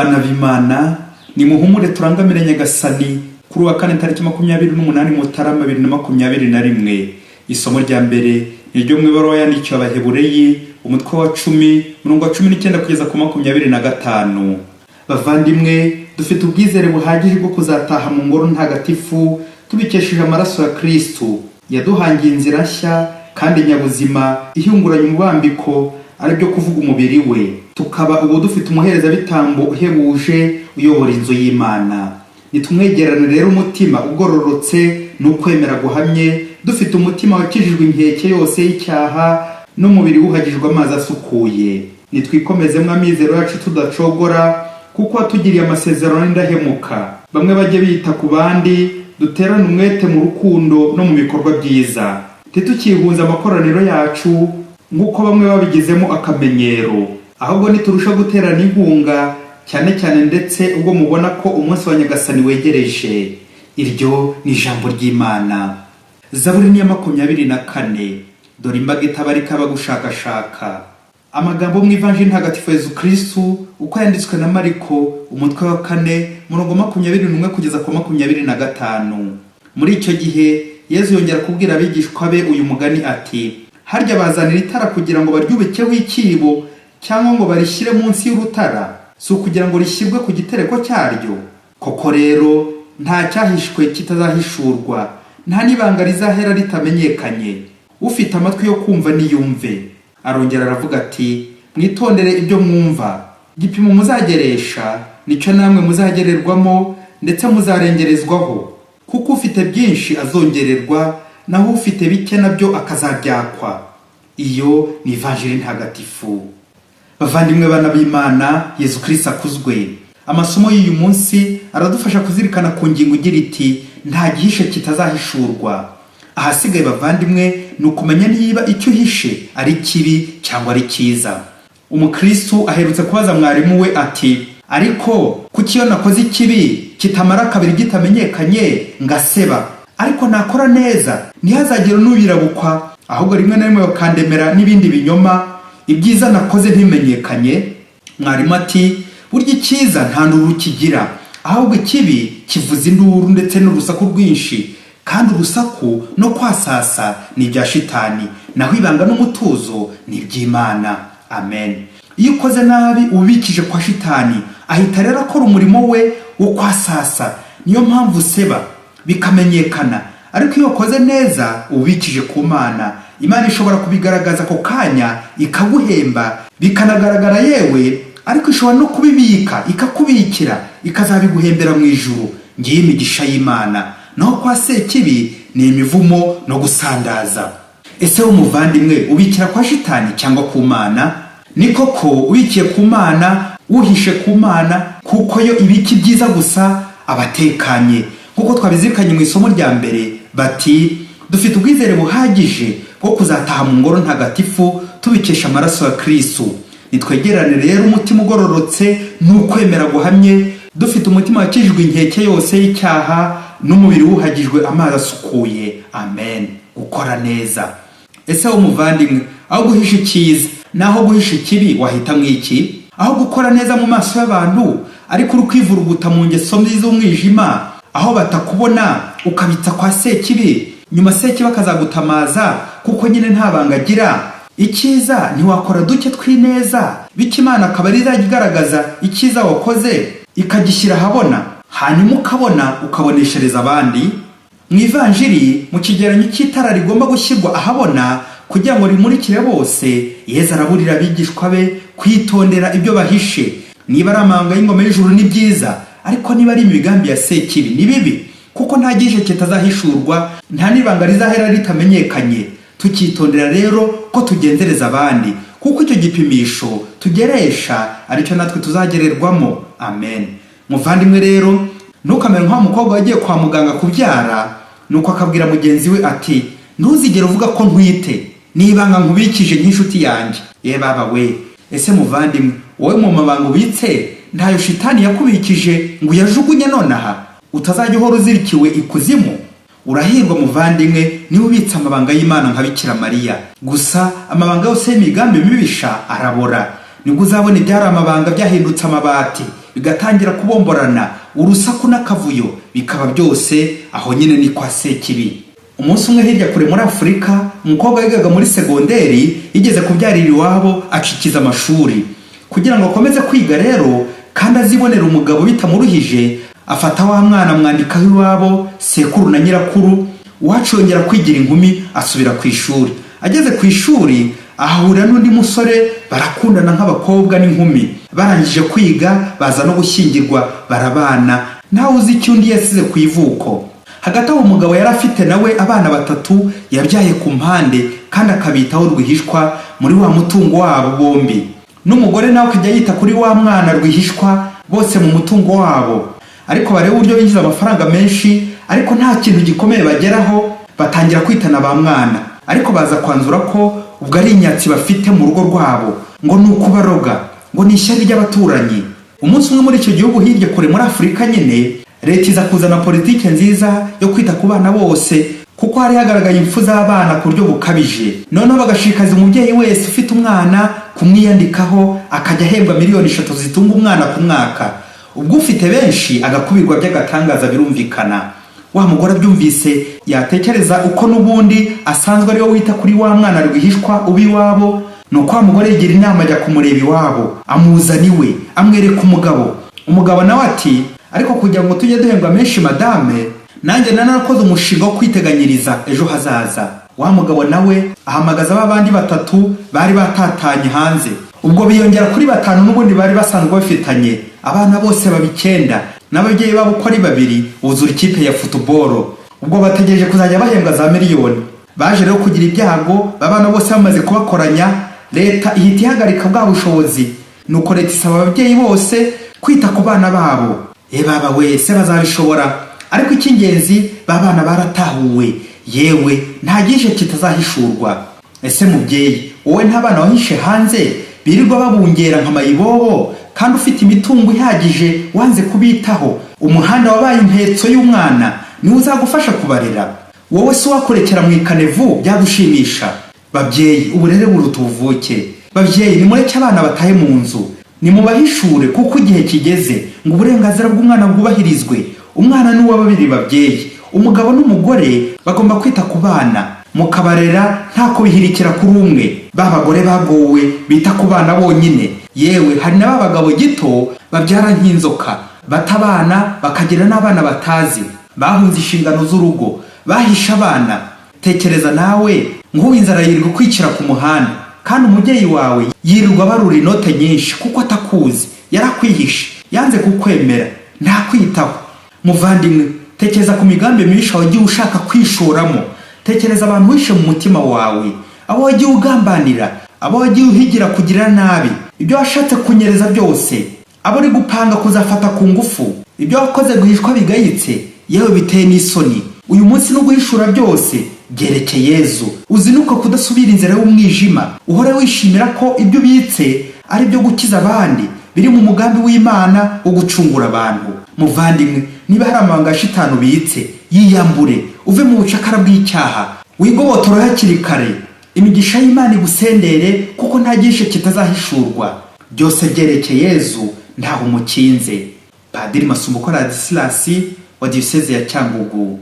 bana b'Imana ni muhumure turangamire Nyagasani kuri wa kane tariki 28 Mutarama 2021. Isomo rya mbere niryo mwibaro yandikiwe Abahebureyi umutwe wa 10 murongo wa 19 kugeza ku 25. Bavandimwe, dufite ubwizere buhagije bwo kuzataha mu ngoro ntagatifu tubikesheje amaraso ya Kristo yaduhangiye inzira nshya kandi nyabuzima ihunguranye umubambiko ari byo kuvuga umubiri we, tukaba ubu dufite umuhereza bitambo uhebuje uyobora inzu y'Imana. Nitumwegerane rero umutima ugororotse n'ukwemera guhamye, dufite umutima wakijijwe inkeke yose y'icyaha n'umubiri wuhagijwe amazi asukuye. Nitwikomeze mu amizero yacu tudacogora, kuko watugiriye amasezerano n'indahemuka. Bamwe bajye bita ku bandi, duterane umwete mu rukundo no mu bikorwa byiza. Titukihunza amakoraniro yacu nk'uko bamwe babigizemo akamenyero, ahubwo niturusha guterana inkunga cyane cyane ndetse ubwo mubona ko umunsi wa Nyagasani wegereje. Iryo ni ijambo ry'Imana. Zaburi ni ya 24. Dore imbaga itabarika bagushakashaka. Amagambo mu Ivanjili ntagatifu Yezu Kristo uko yanditswe na Mariko umutwe wa 4 murongo 21 kugeza ku 25. Muri icyo gihe Yezu yongera kubwira abigishwa be uyu mugani ati: harya bazanira itara kugira ngo baryubekeho ikibo cyangwa ngo barishyire munsi y'urutara, si ukugira ngo rishyirwe ku gitereko cyaryo? Koko rero nta cyahishwe kitazahishurwa, nta n'ibanga rizahera ritamenyekanye. Ufite amatwi yo kumva niyumve. Arongera aravuga ati: mwitondere ibyo mwumva. Igipimo muzageresha nicyo namwe muzagererwamo ndetse muzarengerezwaho, kuko ufite byinshi azongererwa, naho ufite bike nabyo akazabyakwa. Iyo ni Ivanjili ntagatifu. Bavandimwe bana b'Imana, Yezu Kristo akuzwe. Amasomo y'uyu munsi aradufasha kuzirikana ku ngingo igira iti: nta gihishe kitazahishurwa. Ahasigaye bavandimwe ni ukumenya niba icyo uhishe ari kibi cyangwa ari cyiza. Umukristo aherutse kubaza mwarimu we ati: ariko kuki iyo nakoze ikibi kitamara kabiri gitamenyekanye ngaseba, ariko nakora neza ntihazagire n'ubirabukwa, ahubwo rimwe na rimwe bakandemera n'ibindi binyoma, ibyiza nakoze ntimenyekanye? Mwarimu ati: burya icyiza nta nduru kigira, ahubwo ikibi kivuza induru ndetse n'urusaku rwinshi, kandi urusaku no kwasasa ni ibya shitani, naho ibanga n'umutuzo ni iby'Imana. Amen. Iyo ukoze nabi ubikije kwa shitani, ahita rero akora umurimo we wo kwasasa. Niyo mpamvu useba bikamenyekana. Ariko iyo ukoze neza ubikije ku Mana, Imana ishobora kubigaragaza ako kanya ikaguhemba, bikanagaragara yewe, ariko ishobora no kubibika ikakubikira ikazabiguhembera mu ijuru. Ngiye imigisha y'Imana. Naho kwa sekibi ni imivumo no gusandaza. Ese umuvandimwe ubikira kwa shitani cyangwa ku Mana? Ni koko ubikiye ku Mana, uhishe ku Mana, kuko yo ibiki byiza gusa abatekanye. Kuko twabizirikanye mu isomo rya mbere bati: dufite ubwizere buhagije bwo kuzataha mu ngoro ntagatifu tubikesha amaraso ya Kristo. Nitwegerane rero umutima ugororotse n'ukwemera guhamye, dufite umutima wakijijwe inkeke yose y'icyaha n'umubiri wuhagijwe amazi asukuye. Amen. Gukora neza. Ese umuvandimwe, aho guhisha icyiza naho guhisha ikibi wahitamo iki? Aho gukora neza mu maso y'abantu ariko uri kwivuruguta mu ngeso mbi z'umwijima, aho batakubona ukabitsa kwa sekibi, nyuma sekibi akazagutamaza kuko nyine nta banga agira. Icyiza ntiwakora duke twineza, bityo Imana akaba ari izajya igaragaza icyiza wakoze ikagishyira ahabona, hanyuma ukabona ukaboneshereza abandi. Mu Ivanjili mu kigereranyo cy'itara rigomba gushyirwa ahabona kugira ngo rimurikire bose, Yezu araburira abigishwa be kwitondera ibyo bahishe. Niba ari amabanga y'ingoma y'ijuru ni byiza, ariko niba ari imigambi ya sekibi ni bibi, kuko nta gihishe kitazahishurwa, nta n'ibanga rizahera ritamenyekanye. Tukitondera rero ko tugenzereza abandi, kuko icyo gipimisho tugeresha aricyo natwe tuzagererwamo. Amen. Muvandimwe rero, ntukamere nka mukobwa wagiye kwa muganga kubyara, nuko akabwira mugenzi we ati: ntuzigere uvuga ko ntwite, nibanga nkubikije nk'inshuti yanjye. Ye baba we. Ese muvandimwe, wowe mu mabanga ubitse ntayo shitani yakubikije ngo yajugunye nonaha utazajya uhora uzirikiwe ikuzimu? Urahirwa muvandimwe niba ubitse amabanga y'Imana nka Bikira Mariya. Gusa amabanga yose y'imigambi mibisha arabora, nibwo uzabona ibyari amabanga byahindutse amabati, bigatangira kubomborana, urusaku n'akavuyo bikaba byose aho nyine ni kwa Sekibi. Umunsi umwe hirya kure muri Afurika, umukobwa wigaga muri segonderi yigeze kubyarira iwabo acikiza amashuri. Kugira ngo akomeze kwiga rero kandi azibonera umugabo bitamuruhije, afata wa mwana mwandikaho iwabo sekuru na nyirakuru, uwacu yongera kwigira inkumi asubira ku ishuri. Ageze ku ishuri ahahurira n'undi musore, barakundana nk'abakobwa n'inkumi. Barangije kwiga baza no gushyingirwa, barabana, ntawe uzi icyo undi yasize ku ivuko. Hagati aho umugabo yari afite nawe abana 3 yabyaye ku mpande kandi akabitaho rwihishwa muri wa mutungo wabo bombi. N'umugore nawe akajya yita kuri wa mwana rwihishwa, bose mu mutungo wabo. Ariko bareba uburyo binjiza amafaranga menshi, ariko nta kintu gikomeye bageraho, batangira kwitana ba mwana. Ariko baza kwanzura ko ubwo ari inyatsi bafite mu rugo rwabo, ngo ni ukubaroga, ngo ni ishyari ry'abaturanyi. Umunsi umwe muri icyo gihugu hirya kure muri Afurika nyine, leta iza kuzana politike nziza yo kwita ku bana bose, kuko hari hagaragaye impfu z'abana ku buryo bukabije. Noneho bagashikaza umubyeyi wese ufite umwana kumwiyandikaho, akajya ahembwa miliyoni 3 zitunga umwana ku mwaka. Ubwo ufite benshi agakubirwa by'agatangaza birumvikana. Wa mugore byumvise yatekereza uko n'ubundi asanzwe ariwe wita kuri wa mwana rwihishwa ubi wabo, nuko wa mugore yigira inama ajya kumureba iwabo, amuzaniwe amwereka umugabo. Umugabo nawe ati, ariko kugira ngo tujye duhembwa menshi madame, nanjye narakoze umushinga wo kwiteganyiriza ejo hazaza. Wa mugabo nawe ahamagaza abandi 3 bari batatanye hanze. Ubwo biyongera kuri 5 n'ubundi bari basanzwe bafitanye. Abana bose babikenda n'ababyeyi babo ko ari 2 buzura ikipe ya football. Ubwo bategereje kuzajya bahembwa za miliyoni. Baje rero kugira ibyago, babana bose bamaze kubakoranya, leta ihita ihagarika bwa bushobozi. Nuko leta isaba ababyeyi bose kwita ku bana babo. Baba wese bazabishobora, ariko icy'ingenzi babana baratahuwe, yewe nta gishe kitazahishurwa. Ese mubyeyi, wowe nta bana wahishe hanze birirwa babungera nka mayibobo, kandi ufite imitungo ihagije wanze kubitaho? Umuhanda wabaye impetso y'umwana niwe uzagufasha kubarera. Wowe si wakurekera mu ikanevu byagushimisha? Babyeyi, uburere buruta ubuvuke. Babyeyi, nimureke abana batahe mu nzu, nimubahishure kuko igihe kigeze ngo uburenganzira bw'umwana bwubahirizwe. Umwana ni uwa babiri babyeyi, umugabo n'umugore bagomba kwita ku bana, mukabarera nta kubihirikira kuri umwe. Babagore bagowe bita ku bana bonyine, yewe hari n'abagabo gito babyara nk'inzoka, batabana bakagira n'abana batazi, bahunze inshingano z'urugo, bahisha abana. Tekereza nawe nk'ubu inzara yirirwa kwicira ku muhanda, kandi umubyeyi wawe yirirwa barura inote nyinshi kuko atakuzi, yarakwihishe, yanze kukwemera, nta kwitaho. Muvandimwe, tekereza ku migambi mibisha wagiye ushaka kwishoramo. Tekereza abantu wishe mu mutima wawe, abo wagiye ugambanira, abo wagiye uhigira kugira nabi, ibyo washatse kunyereza byose, abo uri gupanga kuzafata ku ngufu, ibyo wakoze guhishwa bigayitse, yewe biteye n'isoni. Uyu munsi no guhishura byose byereke Yezu. Uzinuka kudasubira inzira y'umwijima, uhore wishimira ko ibyo ubitse ari byo gukiza abandi, biri mu mugambi w'Imana wo gucungura abantu. Muvandimwe, niba hari amabanga ya shitani ubitse, yiyambure, uve mu bucakara bw'icyaha, wigobotora hakiri kare. Imigisha y'Imana igusendere kuko nta gishe kitazahishurwa. Byose byereke Yezu, ntaho umukinze. Padiri Masumbuko Ladislas wa Diocese ya Cyangugu.